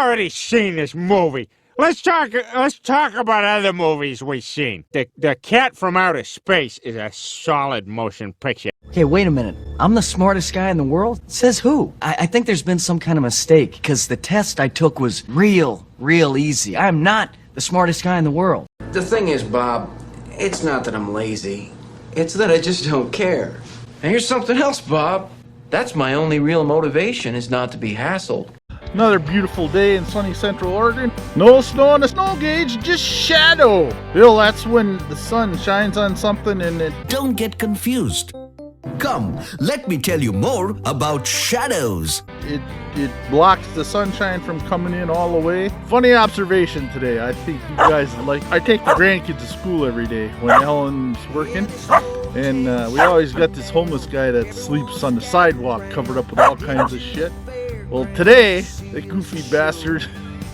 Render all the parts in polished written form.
already seen this movie. Let's talk about other movies we've seen. The Cat from Outer Space is a solid motion picture. Hey, wait a minute. I'm the smartest guy in the world? Says who? I think there's been some kind of mistake, because the test I took was real easy. I'm not the smartest guy in the world. The thing is, Bob, it's not that I'm lazy. It's that I just don't care. And here's something else, Bob. That's my only real motivation, is not to be hassled. Another beautiful day in sunny Central Oregon. No snow on the snow gauge, just shadow. Bill, that's when the sun shines on something and it... Don't get confused. Come, let me tell you more about shadows. It blocks the sunshine from coming in all the way. Funny observation today. I think you guys I take the grandkids to school every day when Ellen's working. And we always got this homeless guy that sleeps on the sidewalk covered up with all kinds of shit. Well, today, the goofy bastard,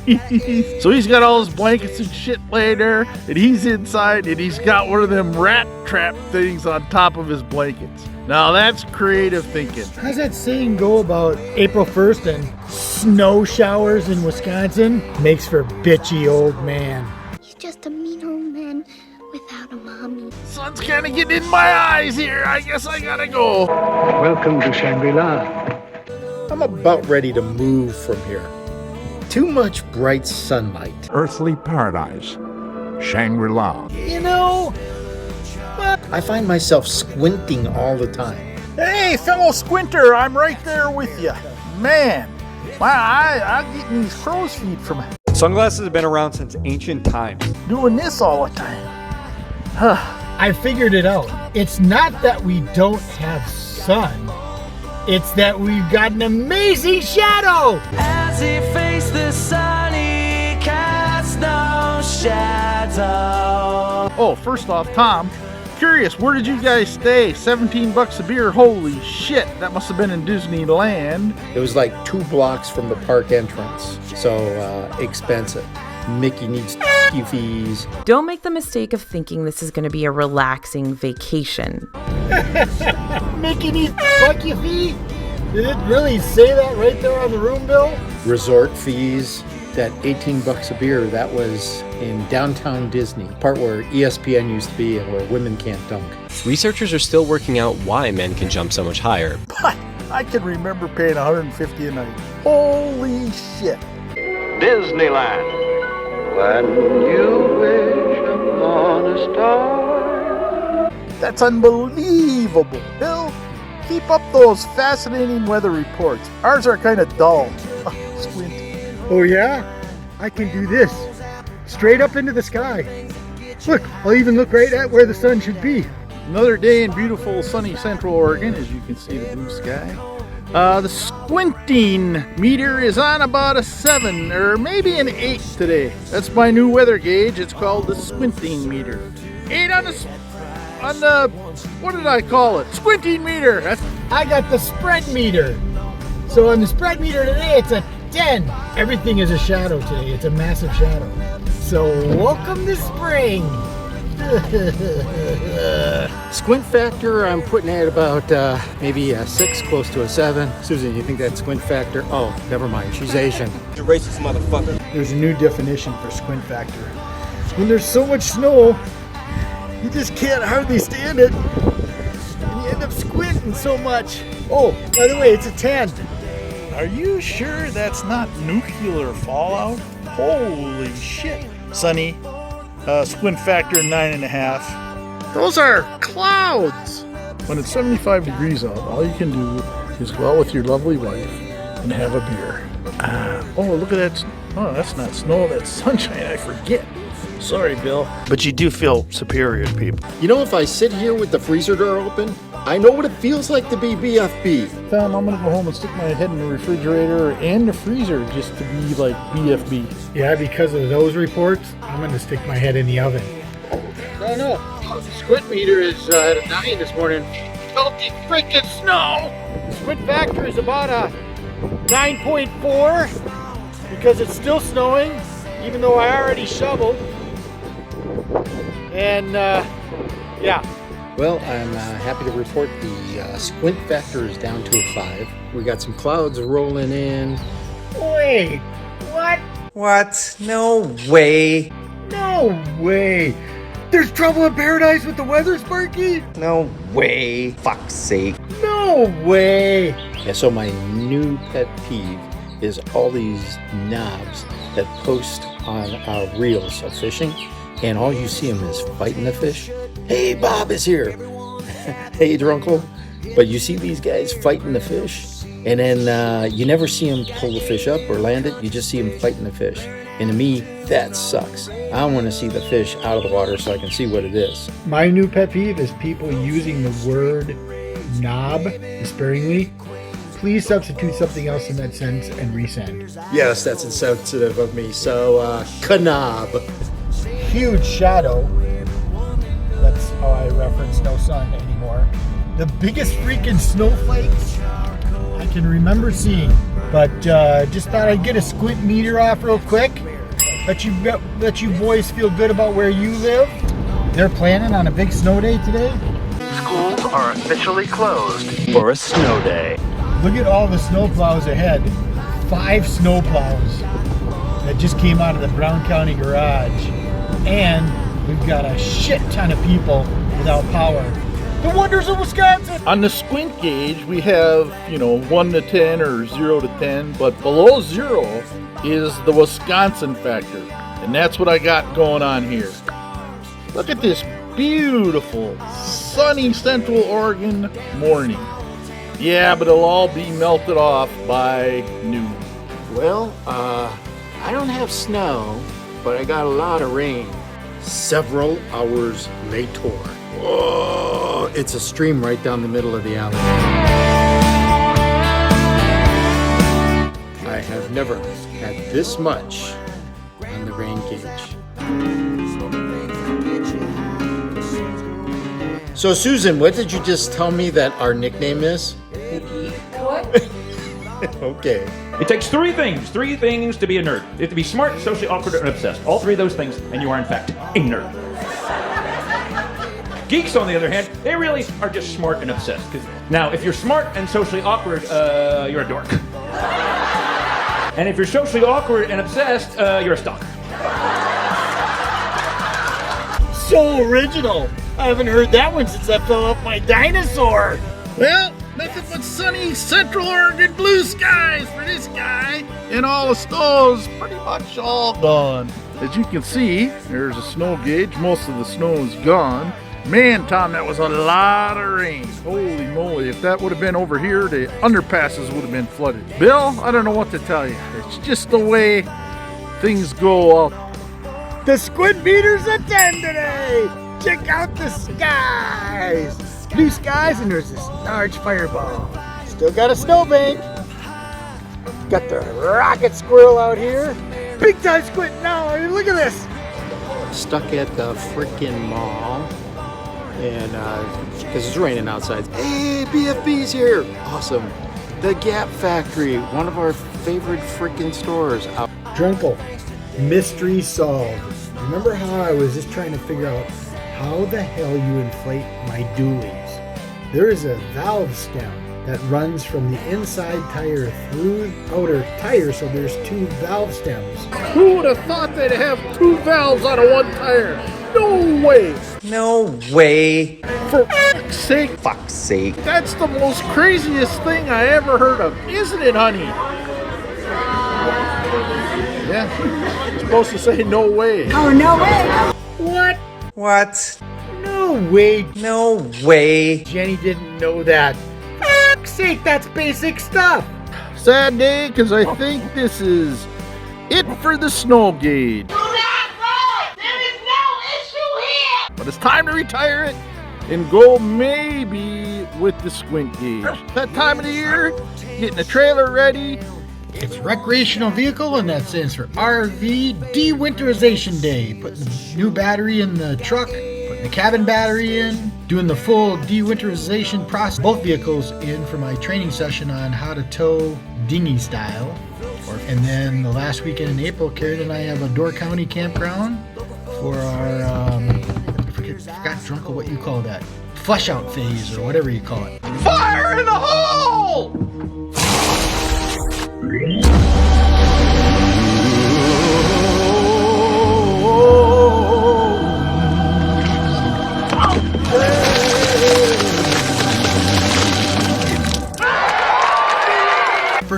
so he's got all his blankets and shit laying there, and he's inside, and he's got one of them rat trap things on top of his blankets. Now that's creative thinking. How's that saying go about April 1st and snow showers in Wisconsin? Makes for a bitchy old man. He's just a mean old man without a mommy. Sun's kind of getting in my eyes here. I guess I gotta go. Welcome to Shangri-La. I'm about ready to move from here. Too much bright sunlight. Earthly paradise. Shangri-La. You know, I find myself squinting all the time. Hey, fellow squinter, I'm right there with you. Man, I'm getting these crow's feet from Sunglasses have been around since ancient times. doing this all the time. I figured it out. It's not that we don't have sun. It's that we've got an amazing shadow! As he faced the sun, he cast no shadow. Oh, first off, Tom, curious, where did you guys stay? $17 a beer, holy shit, that must have been in Disneyland. It was like 2 blocks from the park entrance, so expensive. Mickey needs you fees. Don't make the mistake of thinking this is going to be a relaxing vacation. Mickey needs fuck you fee? Did it really say that right there on the room bill? Resort fees, that $18 a beer, that was in downtown Disney, part where ESPN used to be and where women can't dunk. Researchers are still working out why men can jump so much higher. But I can remember paying $150 a night. Holy shit. Disneyland. When you wish upon a star. That's unbelievable. Bill, keep up those fascinating weather reports. Ours are kind of dull. Squint. Oh yeah? I can do this. Straight up into the sky. Look, I'll even look right at where the sun should be. Another day in beautiful sunny Central Oregon, as you can see the blue sky. The squinting meter is on about a 7 or maybe an 8 today. That's my new weather gauge. It's called the squinting meter. 8 on the what did I call it? Squinting meter. I got the spread meter. So on the spread meter today, it's a 10. Everything is a shadow today. It's a massive shadow. So welcome to spring. Squint factor, I'm putting it at about maybe a 6, close to a 7. Susan, you think that's squint factor? Oh, never mind. She's Asian. You racist motherfucker. There's a new definition for squint factor. When there's so much snow, you just can't hardly stand it. And you end up squinting so much. Oh, by the way, it's a 10. Are you sure that's not nuclear fallout? Holy shit. Sunny. Squint factor 9.5. Those are clouds. When it's 75 degrees out, all you can do is go out with your lovely wife and have a beer. Oh, look at that. Oh, that's not snow, that's sunshine. I forget. Sorry, Bill. But you do feel superior to people. You know, if I sit here with the freezer door open, I know what it feels like to be BFB. Tom, I'm going to go home and stick my head in the refrigerator and the freezer just to be like BFB. Yeah, because of those reports, I'm going to stick my head in the oven. No. The squint meter is at a 9 this morning. Melty freaking snow! The squint factor is about a 9.4 because it's still snowing, even though I already shoveled. And, yeah. Well, I'm happy to report the squint factor is down to a 5. We got some clouds rolling in. Wait, what? What? No way. No way. There's trouble in paradise with the weather, Sparky? No way. Fuck's sake. No way. Yeah, so my new pet peeve is all these knobs that post on reels of fishing, and all you see them is fighting the fish. Hey, Bob is here. Hey, Drunkle. But you see these guys fighting the fish, and then you never see them pull the fish up or land it. You just see them fighting the fish. And to me, that sucks. I want to see the fish out of the water so I can see what it is. My new pet peeve is people using the word knob sparingly. Please substitute something else in that sentence and resend. Yes, that's insensitive of me. So, knob. Huge shadow. That's how I reference no sun anymore. The biggest freaking snowflakes I can remember seeing. But just thought I'd get a squint meter off real quick. Let you boys feel good about where you live. They're planning on a big snow day today. Schools are officially closed for a snow day. Look at all the snowplows ahead. 5 snowplows that just came out of the Brown County garage. And we've got a shit ton of people without power. The wonders of Wisconsin! On the squint gauge, we have, 1 to 10 or 0 to 10, but below 0 is the Wisconsin factor. And that's what I got going on here. Look at this beautiful, sunny Central Oregon morning. Yeah, but it'll all be melted off by noon. Well, I don't have snow, but I got a lot of rain. Several hours later. Whoa, it's a stream right down the middle of the alley. I have never had this much on the rain gauge. So, Susan, what did you just tell me that our nickname is? What? Okay. It takes three things to be a nerd. You have to be smart, socially awkward, and obsessed. All 3 of those things, and you are in fact a nerd. Geeks, on the other hand, they really are just smart and obsessed. Now, if you're smart and socially awkward, you're a dork. And if you're socially awkward and obsessed, you're a stalker. So original. I haven't heard that one since I fell off my dinosaur. Well, nothing but sunny Central Oregon blue skies for this guy. And all the snow's pretty much all gone. As you can see, there's a snow gauge. Most of the snow is gone. Man, Tom, that was a lot of rain. Holy moly, if that would have been over here, the underpasses would have been flooded. Bill, I don't know what to tell you. It's just the way things go out. The squid meter's at 10 today. Check out the skies. Blue skies, and there's this large fireball. Still got a snowbank. Got the rocket squirrel out here. Big time squid now. Look at this. Stuck at the frickin' mall. And because it's raining outside. Hey, BFB's here. Awesome. The Gap Factory, one of our favorite freaking stores. Drunkle, mystery solved. Remember how I was just trying to figure out how the hell you inflate my dualies? There is a valve stem that runs from the inside tire through the outer tire, so there's 2 valve stems. Who would have thought they'd have 2 valves on a 1 tire? No way! No way. For fuck's sake. Fuck's sake. That's the most craziest thing I ever heard of, isn't it, honey? Yeah, you're supposed to say no way. Oh, no way. What? What? No way. No way. Jenny didn't know that. Fuck's sake, that's basic stuff. Sad day, because I think this is it for the snow gauge. But it's time to retire it and go maybe with the squint gauge. That time of the year, getting the trailer ready. It's recreational vehicle, and that stands for RV Dewinterization Day. Putting the new battery in the truck, putting the cabin battery in, doing the full dewinterization process. Both vehicles in for my training session on how to tow dinghy style. And then the last weekend in April, Karen and I have a Door County campground for our, I forgot, Drunkle, what you call that? Flush out phase, or whatever you call it. Fire in the hole!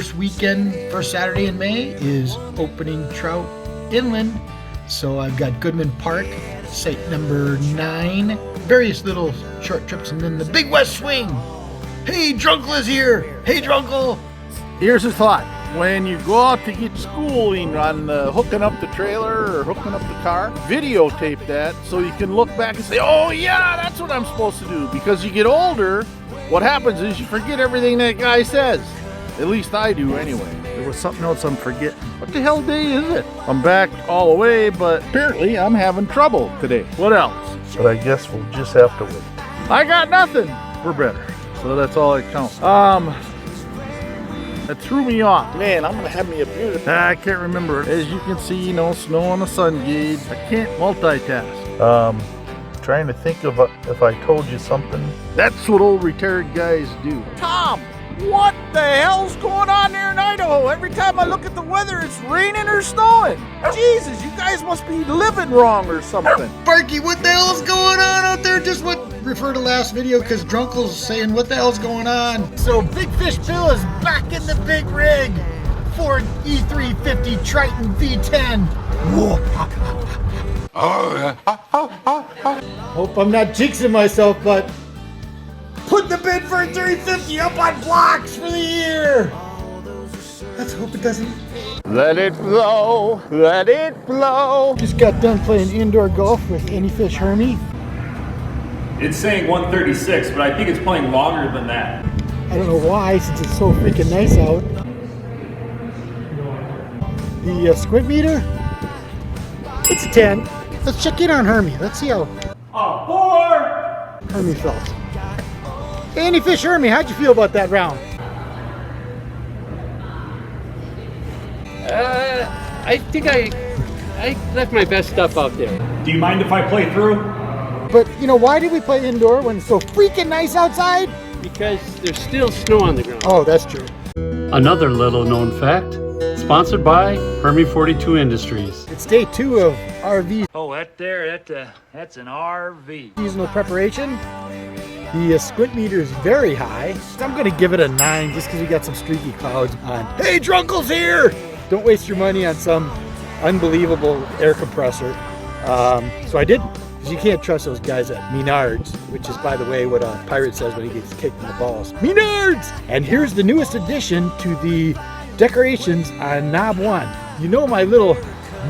first Saturday in May is opening trout inland. So I've got Goodman Park, site number 9, various little short trips, and then the Big West Swing. Hey, Drunkle is here. Hey, Drunkle. Here's his thought. When you go out to get schooling on hooking up the trailer or hooking up the car, videotape that so you can look back and say, oh yeah, that's what I'm supposed to do. Because you get older, what happens is you forget everything that guy says. At least I do anyway. There was something else I'm forgetting. What the hell day is it? I'm back all the way, but apparently I'm having trouble today. What else? But I guess we'll just have to wait. I got nothing. We're better. So that's all that counts. That threw me off. Man, I'm gonna have me a beautiful. I can't remember. As you can see, no snow on the sun gauge. I can't multitask. Trying to think of if I told you something. That's what old retired guys do. Tom, what the hell's going on there in Idaho? Every time I look at the weather, it's raining or snowing. Jesus, you guys must be living wrong or something. Sparky, what the hell's going on out there? Just refer to last video because Drunkle's saying what the hell's going on. So Big Fish Bill is back in the big rig. Ford E350 Triton V10. Hope I'm not jinxing myself, but put the bid for a 350 up on blocks for the year. Let's hope it doesn't. Let it blow, let it blow. Just got done playing indoor golf with Anyfish Hermie. It's saying 136, but I think it's playing longer than that. I don't know why, since it's so freaking nice out. The squint meter, it's a 10. Let's check in on Hermie. Let's see how 4! Hermie felt. Anyfish Hermie, how'd you feel about that round? I think I left my best stuff out there. Do you mind if I play through? But, you know, why did we play indoor when it's so freaking nice outside? Because there's still snow on the ground. Oh, that's true. Another little known fact, sponsored by Hermie 42 Industries. It's day 2 of RV. Oh, that's an RV. Seasonal preparation. The squint meter is very high. I'm going to give it a 9 just because we got some streaky clouds on. Hey, Drunkle's here! Don't waste your money on some unbelievable air compressor. So I didn't. Because you can't trust those guys at Menards, which is, by the way, what a pirate says when he gets kicked in the balls. Menards! And here's the newest addition to the decorations on knob 1. You know my little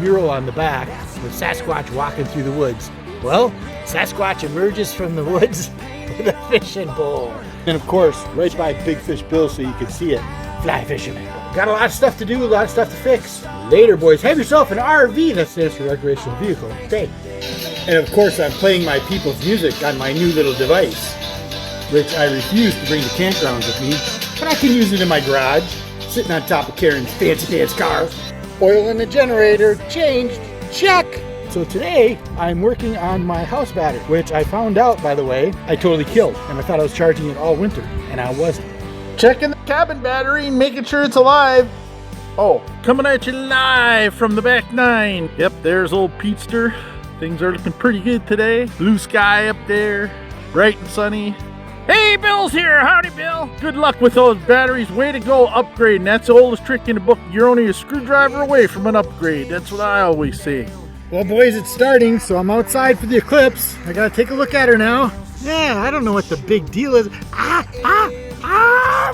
mural on the back with Sasquatch walking through the woods. Well, Sasquatch emerges from the woods with a fishing pole. And of course, right by Big Fish Bill so you can see it. Fly fisherman. Got a lot of stuff to do, a lot of stuff to fix. Later, boys. Have yourself an RV. That stands for recreational vehicle. Okay. And of course, I'm playing my people's music on my new little device, which I refuse to bring to campgrounds with me, but I can use it in my garage, sitting on top of Karen's fancy dance car. Oil in the generator, changed, check. So today, I'm working on my house battery, which I found out, by the way, I totally killed. And I thought I was charging it all winter, and I wasn't. Checking the cabin battery and making sure it's alive. Oh, coming at you live from the back 9. Yep, there's old Petester. Things are looking pretty good today. Blue sky up there, bright and sunny. Hey, Bill's here. Howdy, Bill. Good luck with those batteries. Way to go upgrading. That's the oldest trick in the book. You're only a screwdriver away from an upgrade. That's what I always say. Well, boys, it's starting, so I'm outside for the eclipse. I gotta take a look at her now. Yeah, I don't know what the big deal is.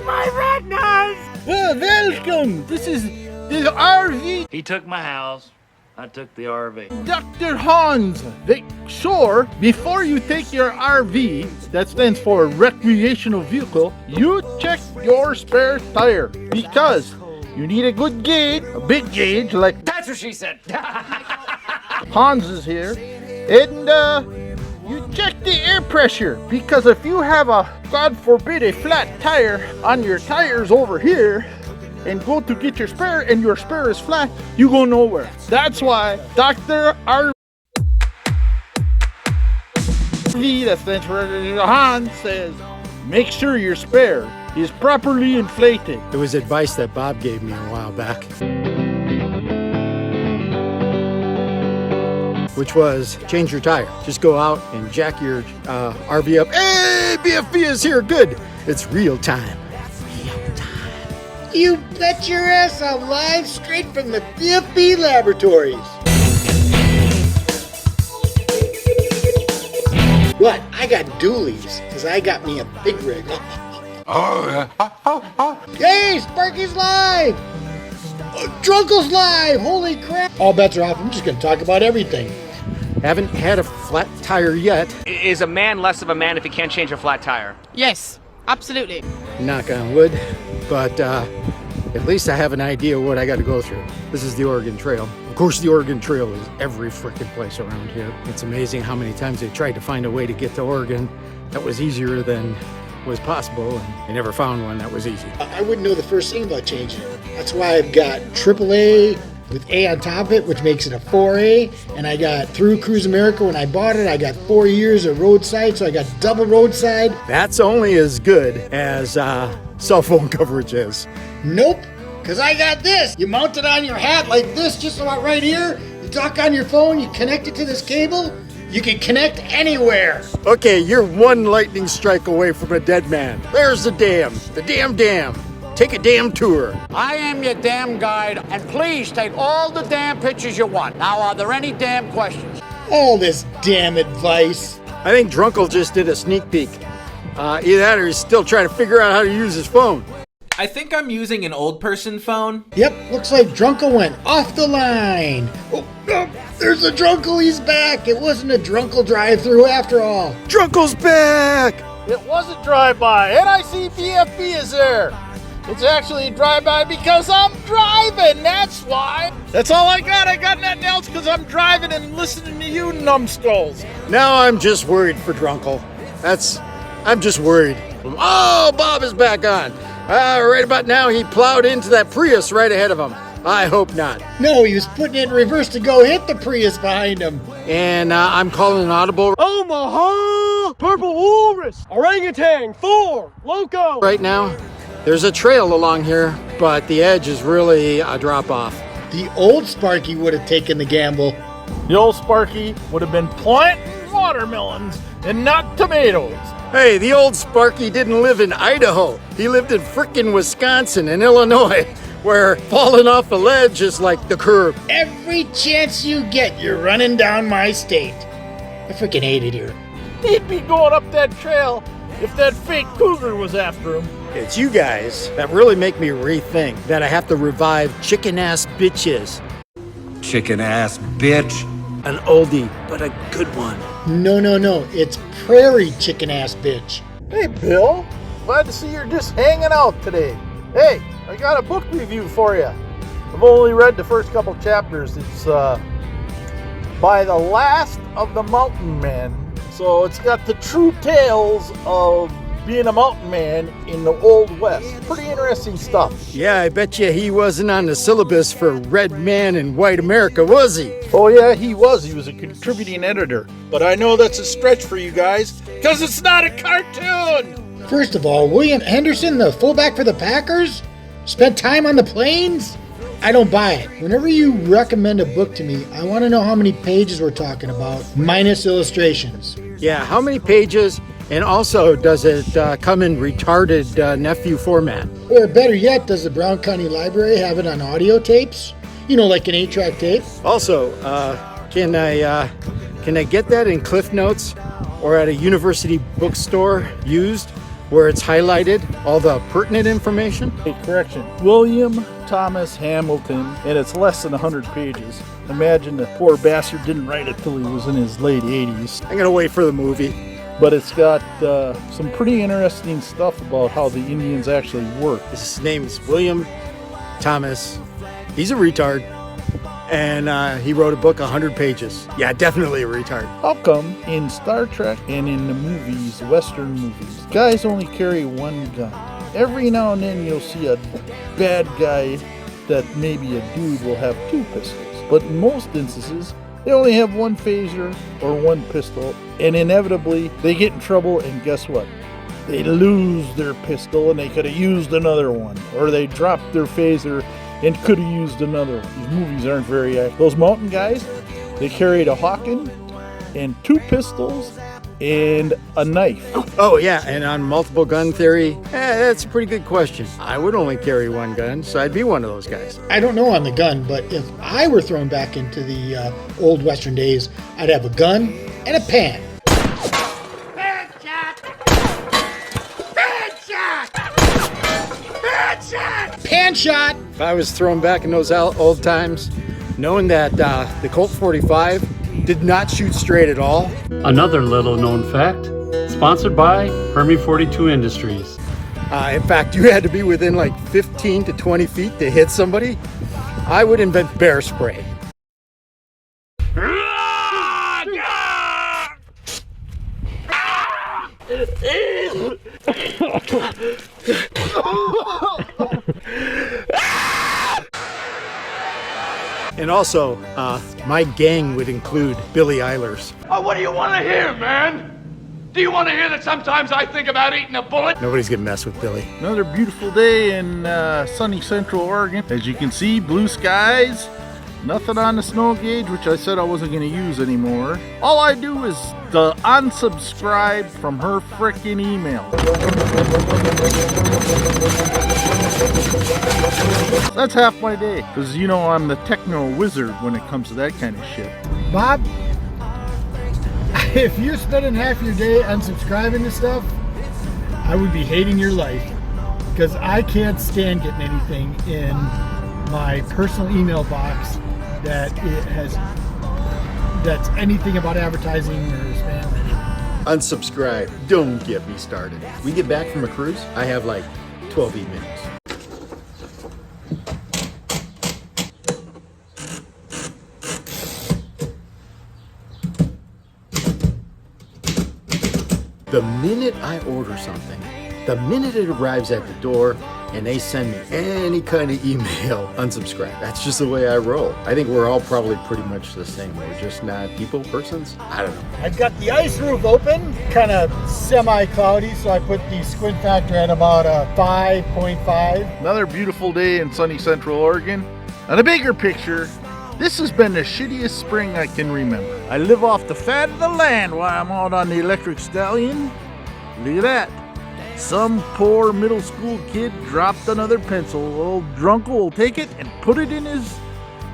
My retinas! Well, welcome. This is the RV. He took my house. I took the RV. Dr. Hans, make sure before you take your RV, that stands for recreational vehicle, you check your spare tire because you need a good gauge, a big gauge like. That's what she said. Hans is here, and you check the air pressure because if you have a, God forbid, a flat tire on your tires over here, and go to get your spare and your spare is flat, you go nowhere. That's why Dr. RV, that stands for Hans, says make sure your spare is properly inflated. It was advice that Bob gave me a while back, which was change your tire. Just go out and jack your RV up. Hey, BFB is here, good. It's real time. You bet your ass I'm live straight from the BFB laboratories. What? I got dualies, because I got me a big rig. Hey, Sparky's live! Drunkle's live! Holy crap! All bets are off. I'm just going to talk about everything. Haven't had a flat tire yet. Is a man less of a man if he can't change a flat tire? Yes, absolutely. Knock on wood. But at least I have an idea what I got to go through. This is the Oregon Trail. Of course, the Oregon Trail is every frickin' place around here. It's amazing how many times they tried to find a way to get to Oregon that was easier than was possible, and they never found one that was easy. I wouldn't know the first thing about changing it. That's why I've got AAA with A on top of it, which makes it a 4A, and I got through Cruise America when I bought it. I got 4 years of roadside, so I got double roadside. That's only as good as cell phone coverage is. Nope, because I got this. You mount it on your hat like this, just about right here. You talk on your phone, you connect it to this cable. You can connect anywhere. Okay, you're one lightning strike away from a dead man. There's the dam. The damn. Take a damn tour. I am your damn guide, and please take all the damn pictures you want. Now, are there any damn questions? All this damn advice. I think Drunkle just did a sneak peek. Either that or he's still trying to figure out how to use his phone. I think I'm using an old person phone. Yep, looks like Drunkle went off the line. Oh, there's a Drunkle, he's back. It wasn't a Drunkle drive-through after all. Drunkle's back! It wasn't drive-by, and I see BFB is there. It's actually a drive-by because I'm driving, that's why. That's all I got. I got nothing else because I'm driving and listening to you numbskulls. Now I'm just worried for Drunkle. I'm just worried. Oh, Bob is back on. Right about now, he plowed into that Prius right ahead of him. I hope not. No, he was putting it in reverse to go hit the Prius behind him. And I'm calling an audible. Omaha! Purple Walrus! Orangutan! Thor! Loco! Right now, there's a trail along here, but the edge is really a drop-off. The old Sparky would have taken the gamble. The old Sparky would have been planting watermelons and not tomatoes. Hey, the old Sparky didn't live in Idaho. He lived in frickin' Wisconsin and Illinois, where falling off a ledge is like the curb. Every chance you get, you're running down my state. I freaking hate it here. He'd be going up that trail if that fake cougar was after him. It's you guys that really make me rethink that I have to revive chicken-ass bitches. Chicken-ass bitch. An oldie, but a good one. No. It's prairie chicken ass bitch. Hey, Bill. Glad to see you're just hanging out today. Hey, I got a book review for you. I've only read the first couple chapters. It's by The Last of the Mountain Men. So it's got the true tales of being a mountain man in the Old West. Pretty interesting stuff. Yeah, I bet you he wasn't on the syllabus for Red Man in White America, was he? Oh yeah, he was. He was a contributing editor. But I know that's a stretch for you guys, because it's not a cartoon! First of all, William Henderson, the fullback for the Packers, spent time on the plains? I don't buy it. Whenever you recommend a book to me, I want to know how many pages we're talking about, minus illustrations. Yeah, how many pages? And also, does it come in retarded nephew format? Or better yet, does the Brown County Library have it on audio tapes? You know, like an 8-track tape? Also, can I get that in Cliff Notes or at a university bookstore used where it's highlighted all the pertinent information? Hey, correction. William Thomas Hamilton, and it's less than 100 pages. Imagine the poor bastard didn't write it till he was in his late 80s. I'm gonna wait for the movie. But it's got some pretty interesting stuff about how the Indians actually work. His name's William Thomas. He's a retard. And he wrote a book 100 pages. Yeah, definitely a retard. How come in Star Trek and in the movies, Western movies, guys only carry one gun? Every now and then you'll see a bad guy that maybe a dude will have 2 pistols. But in most instances, they only have 1 phaser or 1 pistol, and inevitably they get in trouble, and guess what? They lose their pistol and they could have used another one, or they dropped their phaser and could have used another one. These movies aren't very accurate. Those mountain guys, they carried a Hawken and 2 pistols and a knife. Oh yeah, and on multiple gun theory, that's a pretty good question. I would only carry one gun, so I'd be one of those guys. I don't know on the gun, but if I were thrown back into the old Western days, I'd have a gun and a pan. Pan shot! If I was thrown back in those old times, knowing that the Colt 45 did not shoot straight at all. Another little known fact, sponsored by Hermy 42 Industries. In fact, you had to be within like 15 to 20 feet to hit somebody. I would invent bear spray. And also, my gang would include Billy Eilers. Oh, what do you want to hear, man? Do you want to hear that sometimes I think about eating a bullet? Nobody's gonna mess with Billy. Another beautiful day in sunny Central Oregon. As you can see, blue skies. Nothing on the snow gauge, which I said I wasn't going to use anymore. All I do is unsubscribe from her frickin' email. That's half my day, because you know I'm the techno wizard when it comes to that kind of shit. Bob, if you're spending half your day unsubscribing to stuff, I would be hating your life, because I can't stand getting anything in my personal email box that it has that's anything about advertising or spam. Unsubscribe. Don't get me started. We get back from a cruise, I have like 12 emails. The minute I order something, the minute it arrives at the door and they send me any kind of email, unsubscribe. That's just the way I roll. I think we're all probably pretty much the same. We're just not people persons. I don't know. I've got the ice roof open, kind of semi-cloudy, so I put the squint factor at about a 5.5. Another beautiful day in sunny Central Oregon. On a bigger picture, this has been the shittiest spring I can remember. I live off the fat of the land while I'm out on the electric stallion. Look at that. Some poor middle school kid dropped another pencil. Old Drunkle will take it and put it in his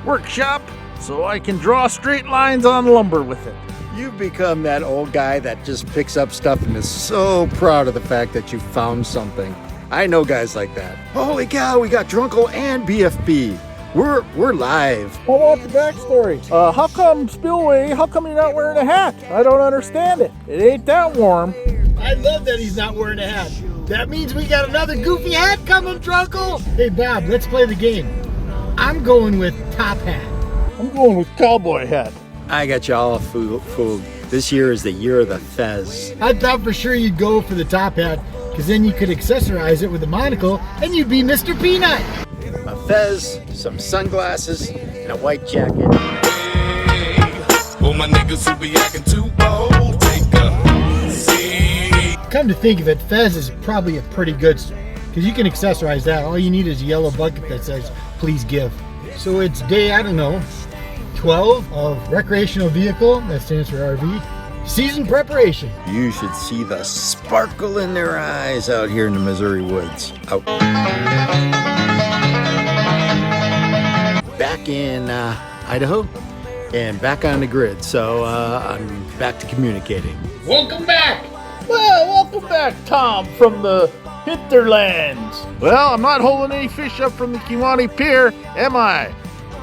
workshop so I can draw straight lines on lumber with it. You've become that old guy that just picks up stuff and is so proud of the fact that you found something. I know guys like that. Holy cow, we got Drunkle and BFB. We're live. What about the backstory? How come Spillway, how come you're not wearing a hat? I don't understand it. It ain't that warm. I love that he's not wearing a hat. That means we got another goofy hat coming, Drunkle. Hey, Bob, let's play the game. I'm going with top hat. I'm going with cowboy hat. I got you all fooled. This year is the year of the fez. I thought for sure you'd go for the top hat, because then you could accessorize it with a monocle, and you'd be Mr. Peanut. A fez, some sunglasses, and a white jacket. All my niggas who be acting too old, take a seat. Come to think of it, fez is probably a pretty good, because you can accessorize that. All you need is a yellow bucket that says, please give. So it's day, I don't know, 12 of recreational vehicle, that stands for RV, season preparation. You should see the sparkle in their eyes out here in the Missouri woods. Out. Back in Idaho and back on the grid, so I'm back to communicating. Welcome back! Well, welcome back, Tom, from the hinterlands. Well, I'm not holding any fish up from the Kiwani Pier, am I?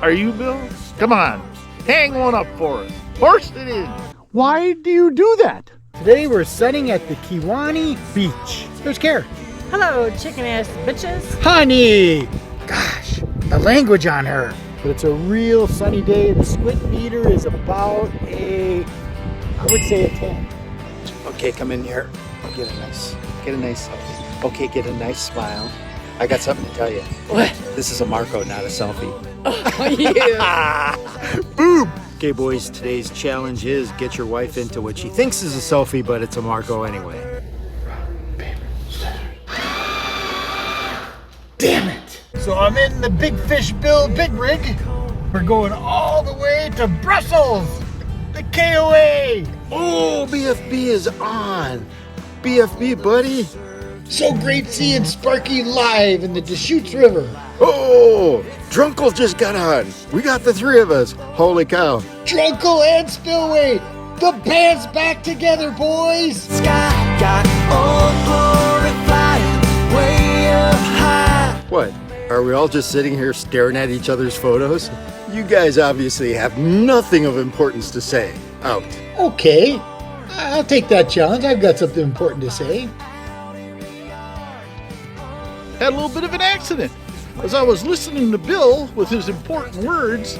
Are you, Bill? Come on, hang one up for us. Hoist it in. Why do you do that? Today we're sunning at the Kiwani Beach. There's Care. Hello, chicken-ass bitches. Honey! Gosh, the language on her. But it's a real sunny day. The squint meter is about I would say a 10. Okay, come in here. Get a nice selfie. Okay, get a nice smile. I got something to tell you. What? This is a Marco, not a selfie. Oh, yeah. Boom! Okay, boys, today's challenge is get your wife into what she thinks is a selfie, but it's a Marco anyway. Damn it! So I'm in the Big Fish Bill Big Rig. We're going all the way to Brussels, the KOA. Oh, BFB is on. BFB, buddy. So great seeing Sparky live in the Deschutes River. Oh, Drunkle just got on. We got the three of us. Holy cow. Drunkle and Spillway, the band's back together, boys. Sky got old glory flying way up high. What? Are we all just sitting here staring at each other's photos? You guys obviously have nothing of importance to say. Out. Okay, I'll take that challenge. I've got something important to say. Had a little bit of an accident as I was listening to Bill with his important words,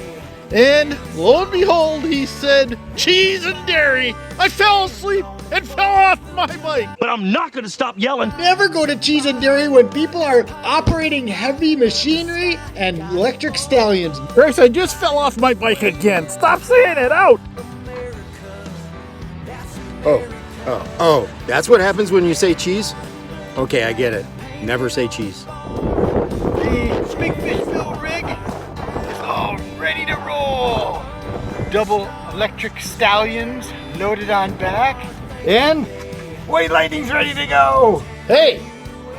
and lo and behold, he said, cheese and dairy. I fell asleep and fell off my bike. But I'm not going to stop yelling. Never go to cheese and dairy when people are operating heavy machinery and electric stallions. Chris, I just fell off my bike again. Stop saying it, out. Oh, that's what happens when you say cheese? Okay, I get it. Never say cheese. The Big Fish Bill rig is all ready to roll. Double electric stallions loaded on back. And white lightning's ready to go. Hey,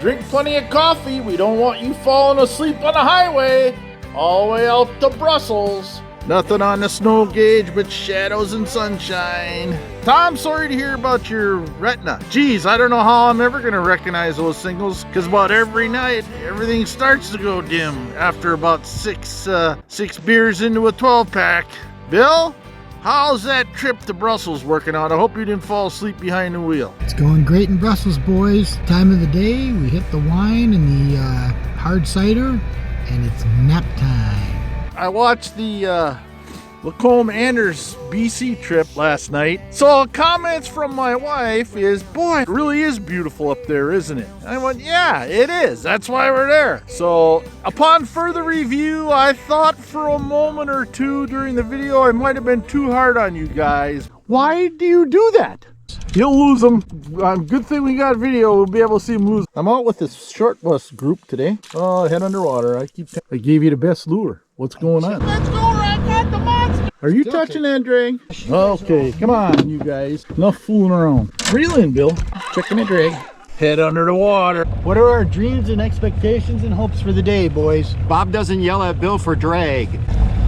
drink plenty of coffee. We don't want you falling asleep on the highway all the way out to Brussels. Nothing on the snow gauge but shadows and sunshine. Tom, sorry to hear about your retina. Geez, I don't know how I'm ever gonna recognize those signals, because about every night, everything starts to go dim after about six beers into a 12-pack. Bill, how's that trip to Brussels working out? I hope you didn't fall asleep behind the wheel. It's going great in Brussels, boys. Time of the day, we hit the wine and the hard cider, and it's nap time. I watched the LaCombe Anders BC trip last night. So comments from my wife is, boy, it really is beautiful up there, isn't it? And I went, yeah, it is. That's why we're there. So upon further review, I thought for a moment or two during the video I might have been too hard on you guys. Why do you do that? You'll lose them. Good thing we got video. We'll be able to see them lose. I'm out with this short bus group today. Oh, head underwater. I gave you the best lure. What's going on? Let's go, I got the monster. Are you touching that drag? Okay, come on, you guys. Enough fooling around. Reel in, Bill. Checking the drag. Head under the water. What are our dreams and expectations and hopes for the day, boys? Bob doesn't yell at Bill for drag.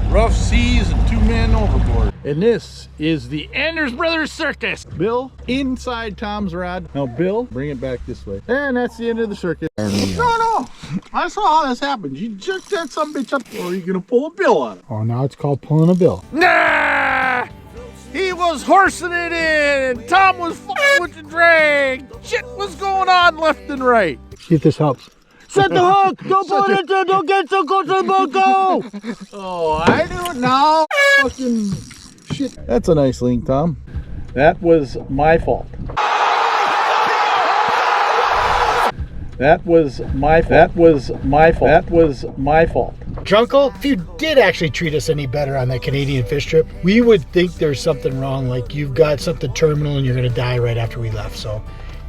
Rough seas and 2 men overboard. And this is the Anders Brothers Circus. Bill, inside Tom's rod. Now, Bill, bring it back this way. And that's the end of the circus. No. I saw how this happened. You jerked that sumbitch up, or are you going to pull a bill on it? Oh, now it's called pulling a bill. Nah! He was horsing it in, and Tom was f***ing with the drag. Shit was going on left and right. See if this helps. Set the hook! Don't put it there! Don't get so close to the boat! Go! Oh, I do it now. Fucking shit. That's a nice link, Tom. That was my fault. That was my fault. Drunkle, if you did actually treat us any better on that Canadian fish trip, we would think there's something wrong, like you've got something terminal and you're going to die right after we left, so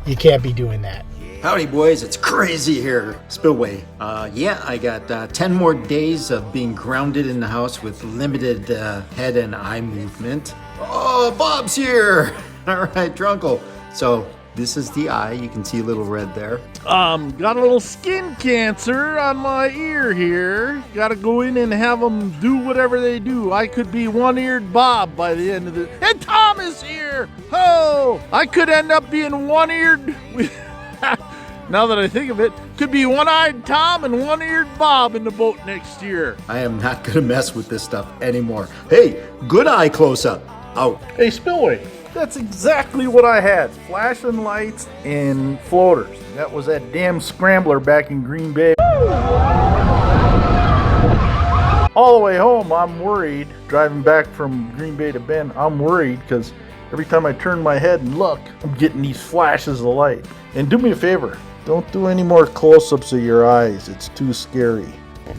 you can't be doing that. Howdy, boys. It's crazy here. Spillway. Yeah, I got 10 more days of being grounded in the house with limited head and eye movement. Oh, Bob's here. All right, Drunkle. So this is the eye. You can see a little red there. Got a little skin cancer on my ear here. Got to go in and have them do whatever they do. I could be one-eared Bob by the end of the... And Tom is here! Oh! I could end up being one-eared... Now that I think of it, could be one-eyed Tom and one-eared Bob in the boat next year. I am not going to mess with this stuff anymore. Hey, good eye close-up. Out. Hey, Spillway, that's exactly what I had. Flashing lights and floaters. That was that damn scrambler back in Green Bay. All the way home, I'm worried. Driving back from Green Bay to Bend, I'm worried because every time I turn my head and look, I'm getting these flashes of light. And do me a favor. Don't do any more close-ups of your eyes. It's too scary.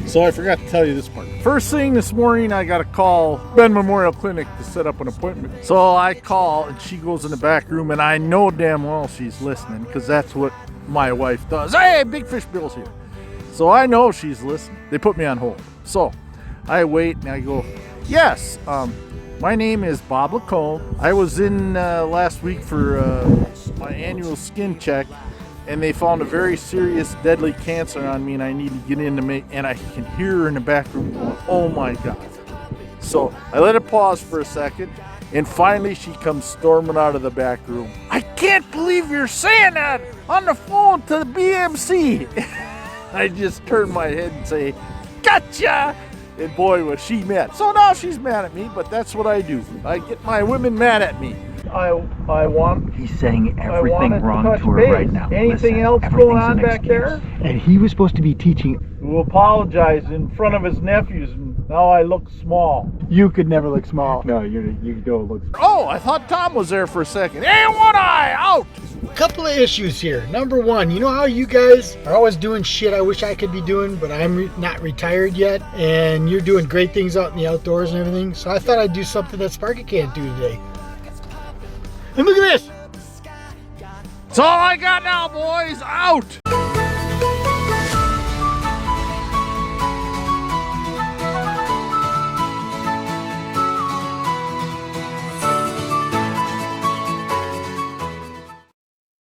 So I forgot to tell you this part. First thing this morning, I got a call, Bend Memorial Clinic, to set up an appointment. So I call, and she goes in the back room, and I know damn well she's listening, because that's what my wife does. Hey, Big Fish Bill's here. So I know she's listening. They put me on hold. So I wait, and I go, yes, My name is Bob LaCombe. I was in last week for my annual skin check, and they found a very serious, deadly cancer on me, and I need to get in to make, and I can hear her in the back room going, oh my God. So I let it pause for a second, and finally she comes storming out of the back room. I can't believe you're saying that on the phone to the BMC. I just turn my head and say, gotcha! And boy, was she mad. So now she's mad at me, but that's what I do. I get my women mad at me. I want... He's saying everything wrong to her right now. Anything else going on back there? And he was supposed to be teaching... Who apologized in front of his nephews, and now I look small. You could never look small. No, you don't look small. Oh, I thought Tom was there for a second. Hey, one eye, out! A couple of issues here. Number one, you know how you guys are always doing shit I wish I could be doing, but I'm not retired yet, and you're doing great things out in the outdoors and everything, so I thought I'd do something that Sparky can't do today. And look at this! That's all I got now, boys. Out!